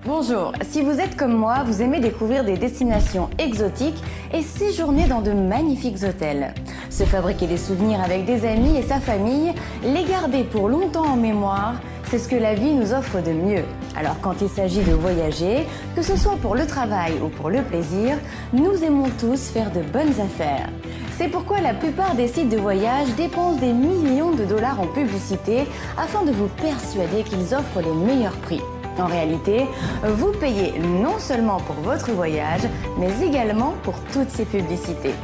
Bonjour, si vous êtes comme moi, vous aimez découvrir des destinations exotiques et séjourner dans de magnifiques hôtels. Se fabriquer des souvenirs avec des amis et sa famille, les garder pour longtemps en mémoire, c'est ce que la vie nous offre de mieux. Alors quand il s'agit de voyager, que ce soit pour le travail ou pour le plaisir, nous aimons tous faire de bonnes affaires. C'est pourquoi la plupart des sites de voyage dépensent des millions de dollars en publicité afin de vous persuader qu'ils offrent les meilleurs prix. En réalité, vous payez non seulement pour votre voyage, mais également pour toutes ces publicités.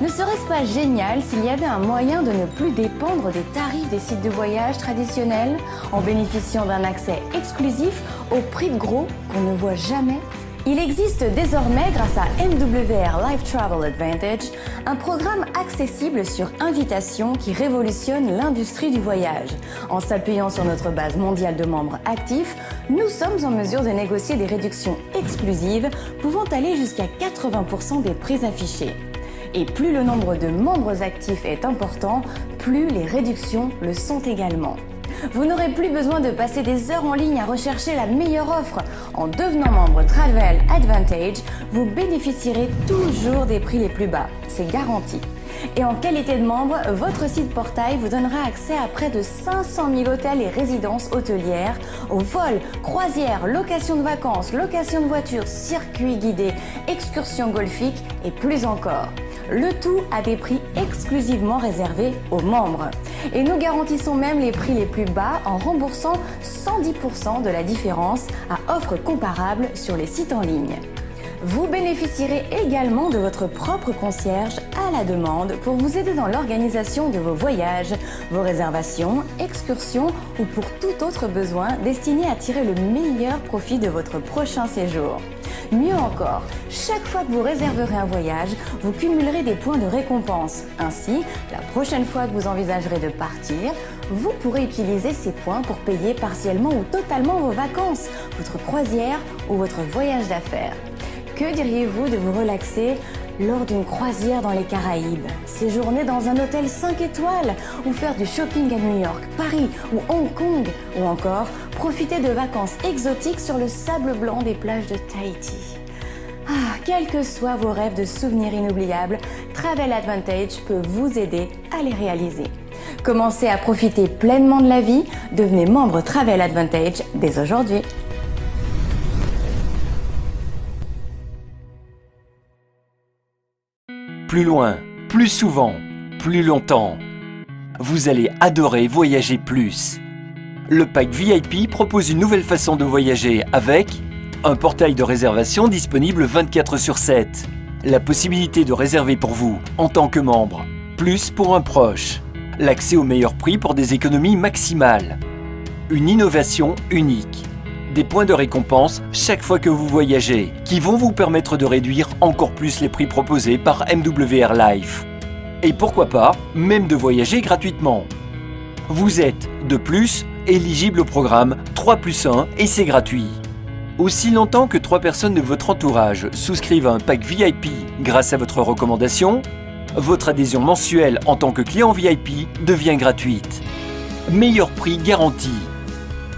Ne serait-ce pas génial s'il y avait un moyen de ne plus dépendre des tarifs des sites de voyage traditionnels, en bénéficiant d'un accès exclusif au prix de gros qu'on ne voit jamais ? Il existe désormais, grâce à MWR Life Travel Advantage, un programme accessible sur invitation qui révolutionne l'industrie du voyage. En s'appuyant sur notre base mondiale de membres actifs, nous sommes en mesure de négocier des réductions exclusives pouvant aller jusqu'à 80% des prix affichés. Et plus le nombre de membres actifs est important, plus les réductions le sont également. Vous n'aurez plus besoin de passer des heures en ligne à rechercher la meilleure offre. En devenant membre Travel Advantage, vous bénéficierez toujours des prix les plus bas. C'est garanti. Et en qualité de membre, votre site portail vous donnera accès à près de 500 000 hôtels et résidences hôtelières, aux vols, croisières, locations de vacances, locations de voitures, circuits guidés, excursions golfiques et plus encore. Le tout à des prix exclusivement réservés aux membres. Et nous garantissons même les prix les plus bas en remboursant 110% de la différence à offres comparables sur les sites en ligne. Vous bénéficierez également de votre propre concierge à la demande pour vous aider dans l'organisation de vos voyages, vos réservations, excursions ou pour tout autre besoin destiné à tirer le meilleur profit de votre prochain séjour. Mieux encore, chaque fois que vous réserverez un voyage, vous cumulerez des points de récompense. Ainsi, la prochaine fois que vous envisagerez de partir, vous pourrez utiliser ces points pour payer partiellement ou totalement vos vacances, votre croisière ou votre voyage d'affaires. Que diriez-vous de vous relaxer lors d'une croisière dans les Caraïbes, séjourner dans un hôtel 5 étoiles ou faire du shopping à New York, Paris ou Hong Kong ou encore profiter de vacances exotiques sur le sable blanc des plages de Tahiti. Quels que soient vos rêves de souvenirs inoubliables, Travel Advantage peut vous aider à les réaliser. Commencez à profiter pleinement de la vie, devenez membre Travel Advantage dès aujourd'hui. Plus loin, plus souvent, plus longtemps. Vous allez adorer voyager plus. Le pack VIP propose une nouvelle façon de voyager avec un portail de réservation disponible 24/7, la possibilité de réserver pour vous en tant que membre, plus pour un proche, l'accès au meilleur prix pour des économies maximales, une innovation unique, des points de récompense chaque fois que vous voyagez, qui vont vous permettre de réduire encore plus les prix proposés par MWR Life. Et pourquoi pas, même de voyager gratuitement. Vous êtes, de plus, éligible au programme 3+1 et c'est gratuit. Aussi longtemps que 3 personnes de votre entourage souscrivent à un pack VIP grâce à votre recommandation, votre adhésion mensuelle en tant que client VIP devient gratuite. Meilleur prix garanti.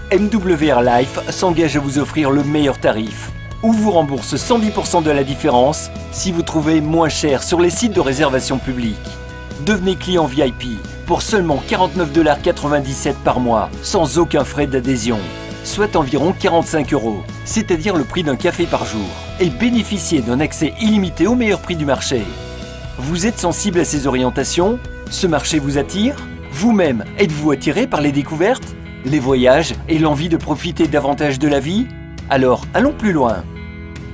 MWR Life s'engage à vous offrir le meilleur tarif, ou vous rembourse 110% de la différence si vous trouvez moins cher sur les sites de réservation publique. Devenez client VIP pour seulement 49,97 $ par mois, sans aucun frais d'adhésion, soit environ 45 €, c'est-à-dire le prix d'un café par jour, et bénéficiez d'un accès illimité au meilleur prix du marché. Vous êtes sensible à ces orientations ? Ce marché vous attire ? Vous-même, êtes-vous attiré par les découvertes, les voyages et l'envie de profiter davantage de la vie? Alors, allons plus loin.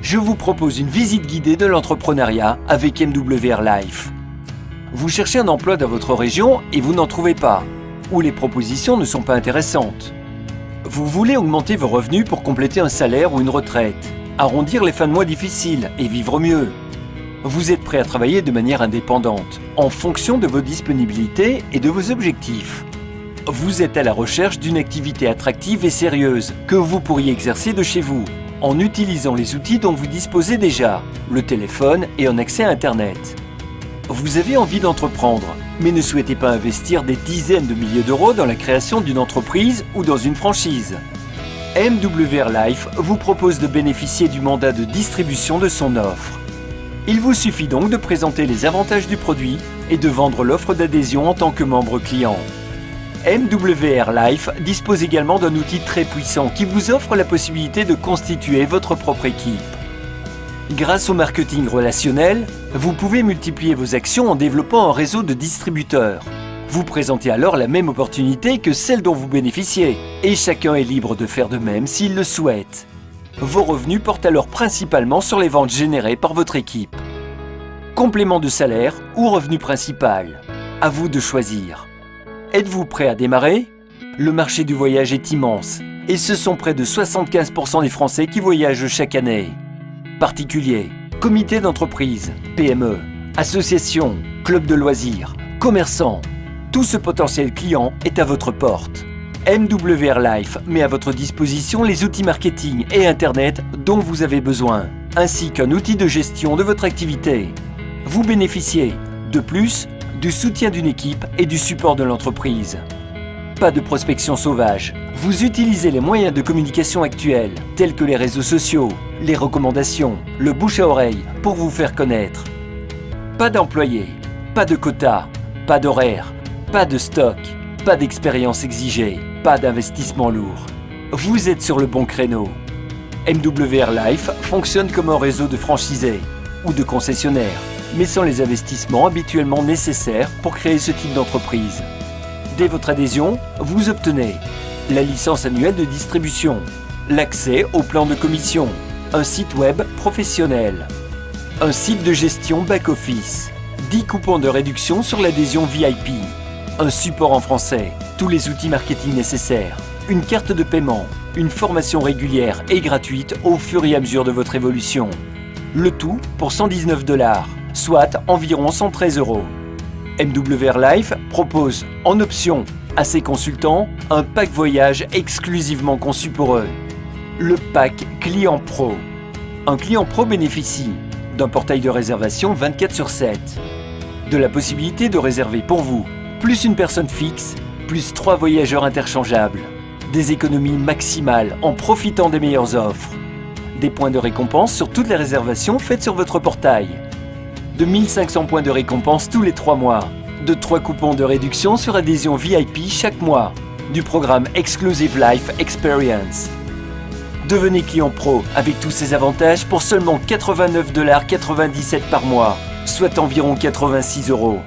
Je vous propose une visite guidée de l'entrepreneuriat avec MWR Life. Vous cherchez un emploi dans votre région et vous n'en trouvez pas, ou les propositions ne sont pas intéressantes. Vous voulez augmenter vos revenus pour compléter un salaire ou une retraite, arrondir les fins de mois difficiles et vivre mieux. Vous êtes prêt à travailler de manière indépendante, en fonction de vos disponibilités et de vos objectifs. Vous êtes à la recherche d'une activité attractive et sérieuse que vous pourriez exercer de chez vous, en utilisant les outils dont vous disposez déjà, le téléphone et un accès à Internet. Vous avez envie d'entreprendre, mais ne souhaitez pas investir des dizaines de milliers d'euros dans la création d'une entreprise ou dans une franchise. MWR Life vous propose de bénéficier du mandat de distribution de son offre. Il vous suffit donc de présenter les avantages du produit et de vendre l'offre d'adhésion en tant que membre client. MWR Life dispose également d'un outil très puissant qui vous offre la possibilité de constituer votre propre équipe. Grâce au marketing relationnel, vous pouvez multiplier vos actions en développant un réseau de distributeurs. Vous présentez alors la même opportunité que celle dont vous bénéficiez, et chacun est libre de faire de même s'il le souhaite. Vos revenus portent alors principalement sur les ventes générées par votre équipe. Complément de salaire ou revenu principal, à vous de choisir. Êtes-vous prêt à démarrer ? Le marché du voyage est immense, et ce sont près de 75% des Français qui voyagent chaque année. Particuliers, comités d'entreprise, PME, associations, clubs de loisirs, commerçants, tout ce potentiel client est à votre porte. MWR Life met à votre disposition les outils marketing et Internet dont vous avez besoin, ainsi qu'un outil de gestion de votre activité. Vous bénéficiez, de plus, du soutien d'une équipe et du support de l'entreprise. Pas de prospection sauvage. Vous utilisez les moyens de communication actuels, tels que les réseaux sociaux, les recommandations, le bouche à oreille, pour vous faire connaître. Pas d'employés, pas de quotas, pas d'horaires, pas de stock, pas d'expérience exigée, pas d'investissement lourd. Vous êtes sur le bon créneau. MWR Life fonctionne comme un réseau de franchisés ou de concessionnaires, mais sans les investissements habituellement nécessaires pour créer ce type d'entreprise. Dès votre adhésion, vous obtenez la licence annuelle de distribution, l'accès au plan de commission, un site web professionnel, un site de gestion back-office, 10 coupons de réduction sur l'adhésion VIP, un support en français, tous les outils marketing nécessaires, une carte de paiement, une formation régulière et gratuite au fur et à mesure de votre évolution. Le tout pour $119, soit environ 113 €. MWR Life propose en option à ses consultants un pack voyage exclusivement conçu pour eux. Le pack Client Pro. Un client pro bénéficie d'un portail de réservation 24/7, de la possibilité de réserver pour vous, plus une personne fixe, plus 3 voyageurs interchangeables, des économies maximales en profitant des meilleures offres, des points de récompense sur toutes les réservations faites sur votre portail, de 1500 points de récompense tous les 3 mois, de 3 coupons de réduction sur adhésion VIP chaque mois, du programme Exclusive Life Experience. Devenez client pro avec tous ces avantages pour seulement $89,97 par mois, soit environ 86 €.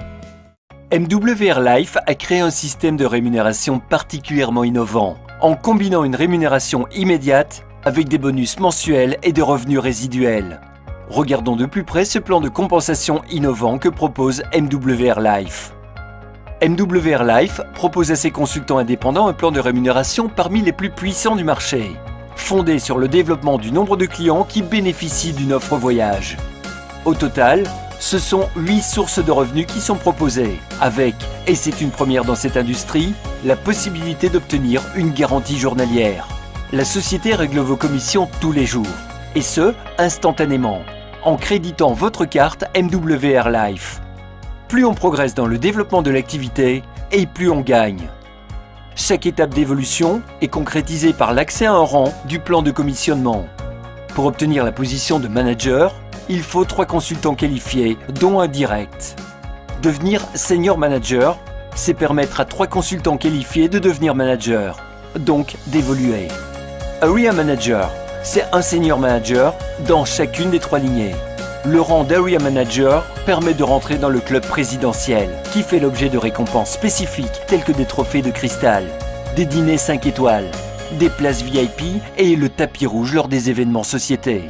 MWR Life a créé un système de rémunération particulièrement innovant, en combinant une rémunération immédiate avec des bonus mensuels et des revenus résiduels. Regardons de plus près ce plan de compensation innovant que propose MWR Life. MWR Life propose à ses consultants indépendants un plan de rémunération parmi les plus puissants du marché, fondé sur le développement du nombre de clients qui bénéficient d'une offre voyage. Au total, ce sont 8 sources de revenus qui sont proposées, avec, et c'est une première dans cette industrie, la possibilité d'obtenir une garantie journalière. La société règle vos commissions tous les jours, et ce, instantanément, en créditant votre carte MWR Life. Plus on progresse dans le développement de l'activité, et plus on gagne. Chaque étape d'évolution est concrétisée par l'accès à un rang du plan de commissionnement. Pour obtenir la position de manager, il faut 3 consultants qualifiés, dont un direct. Devenir senior manager, c'est permettre à 3 consultants qualifiés de devenir manager, donc d'évoluer. Area manager, c'est un senior manager dans chacune des 3 lignées. Le rang d'Area Manager permet de rentrer dans le club présidentiel, qui fait l'objet de récompenses spécifiques telles que des trophées de cristal, des dîners 5 étoiles, des places VIP et le tapis rouge lors des événements sociétés.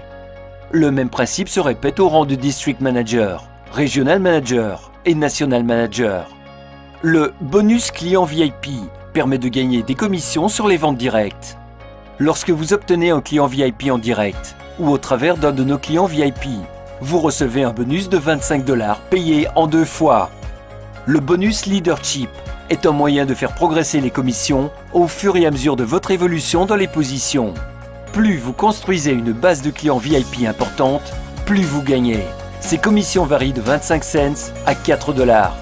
Le même principe se répète au rang de District Manager, Regional Manager et National Manager. Le bonus client VIP permet de gagner des commissions sur les ventes directes. Lorsque vous obtenez un client VIP en direct ou au travers d'un de nos clients VIP, vous recevez un bonus de $25 payé en 2 fois. Le bonus Leadership est un moyen de faire progresser les commissions au fur et à mesure de votre évolution dans les positions. Plus vous construisez une base de clients VIP importante, plus vous gagnez. Ces commissions varient de 25 cents à $4.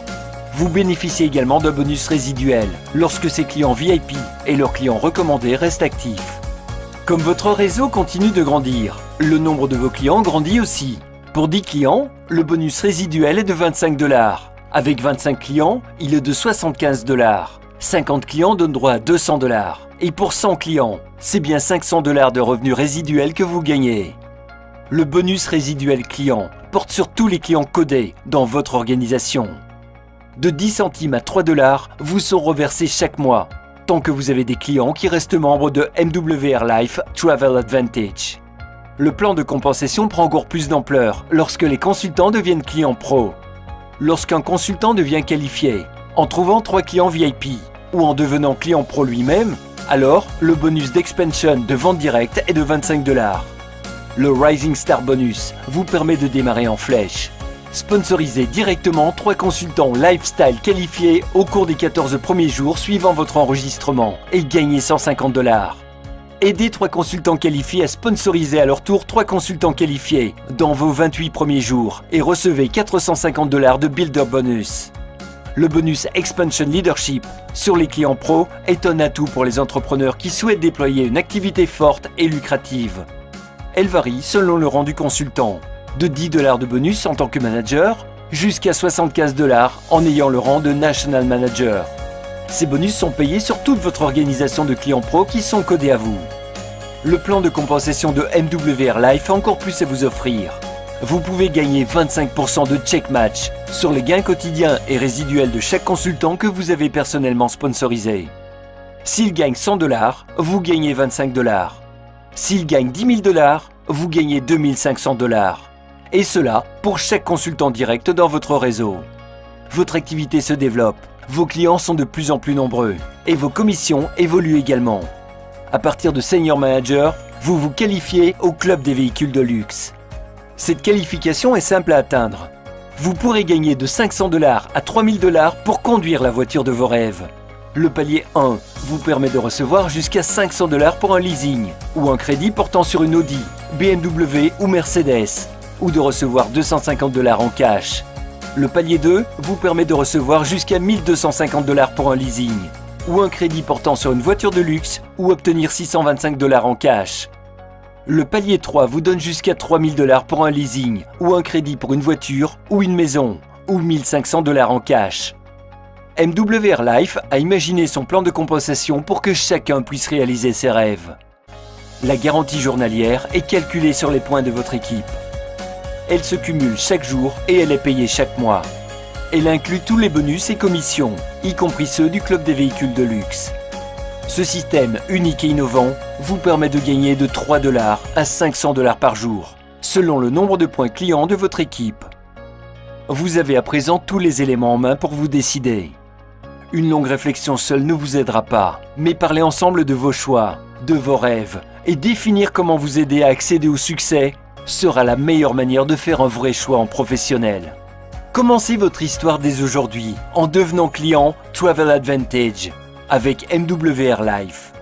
Vous bénéficiez également d'un bonus résiduel lorsque ces clients VIP et leurs clients recommandés restent actifs. Comme votre réseau continue de grandir, le nombre de vos clients grandit aussi. Pour 10 clients, le bonus résiduel est de 25 $. Avec 25 clients, il est de 75 $. 50 clients donnent droit à 200 $. Et pour 100 clients, c'est bien 500 $ de revenus résiduels que vous gagnez. Le bonus résiduel client porte sur tous les clients codés dans votre organisation. De 10 centimes à 3 $, vous sont reversés chaque mois, tant que vous avez des clients qui restent membres de MWR Life Travel Advantage. Le plan de compensation prend encore plus d'ampleur lorsque les consultants deviennent clients pro. Lorsqu'un consultant devient qualifié, en trouvant 3 clients VIP ou en devenant client pro lui-même, alors le bonus d'expansion de vente directe est de 25 $. Le Rising Star Bonus vous permet de démarrer en flèche. Sponsorisez directement 3 consultants lifestyle qualifiés au cours des 14 premiers jours suivant votre enregistrement et gagnez 150 $. Aidez 3 consultants qualifiés à sponsoriser à leur tour 3 consultants qualifiés dans vos 28 premiers jours et recevez 450 $ de Builder Bonus. Le bonus Expansion Leadership sur les clients pro est un atout pour les entrepreneurs qui souhaitent déployer une activité forte et lucrative. Elle varie selon le rang du consultant, de 10 $ de bonus en tant que manager jusqu'à 75 $ en ayant le rang de National Manager. Ces bonus sont payés sur toute votre organisation de clients pro qui sont codés à vous. Le plan de compensation de MWR Life a encore plus à vous offrir. Vous pouvez gagner 25% de check match sur les gains quotidiens et résiduels de chaque consultant que vous avez personnellement sponsorisé. S'il gagne 100 $, vous gagnez 25 $. S'il gagne 10 000 $, vous gagnez 2500 $. Et cela pour chaque consultant direct dans votre réseau. Votre activité se développe, vos clients sont de plus en plus nombreux et vos commissions évoluent également. À partir de Senior Manager, vous vous qualifiez au club des véhicules de luxe. Cette qualification est simple à atteindre. Vous pourrez gagner de 500 $ à 3000 $ pour conduire la voiture de vos rêves. Le palier 1 vous permet de recevoir jusqu'à 500 $ pour un leasing ou un crédit portant sur une Audi, BMW ou Mercedes, ou de recevoir 250 $ en cash. Le palier 2 vous permet de recevoir jusqu'à 1250 $ pour un leasing ou un crédit portant sur une voiture de luxe ou obtenir 625 $ en cash. Le palier 3 vous donne jusqu'à 3000 $ pour un leasing ou un crédit pour une voiture ou une maison ou 1500 $ en cash. MWR Life a imaginé son plan de compensation pour que chacun puisse réaliser ses rêves. La garantie journalière est calculée sur les points de votre équipe. Elle se cumule chaque jour et elle est payée chaque mois. Elle inclut tous les bonus et commissions, y compris ceux du club des véhicules de luxe. Ce système unique et innovant vous permet de gagner de 3 $ à 500 $ par jour, selon le nombre de points clients de votre équipe. Vous avez à présent tous les éléments en main pour vous décider. Une longue réflexion seule ne vous aidera pas, mais parlez ensemble de vos choix, de vos rêves, et définir comment vous aider à accéder au succès sera la meilleure manière de faire un vrai choix en professionnel. Commencez votre histoire dès aujourd'hui en devenant client Travel Advantage avec MWR Life.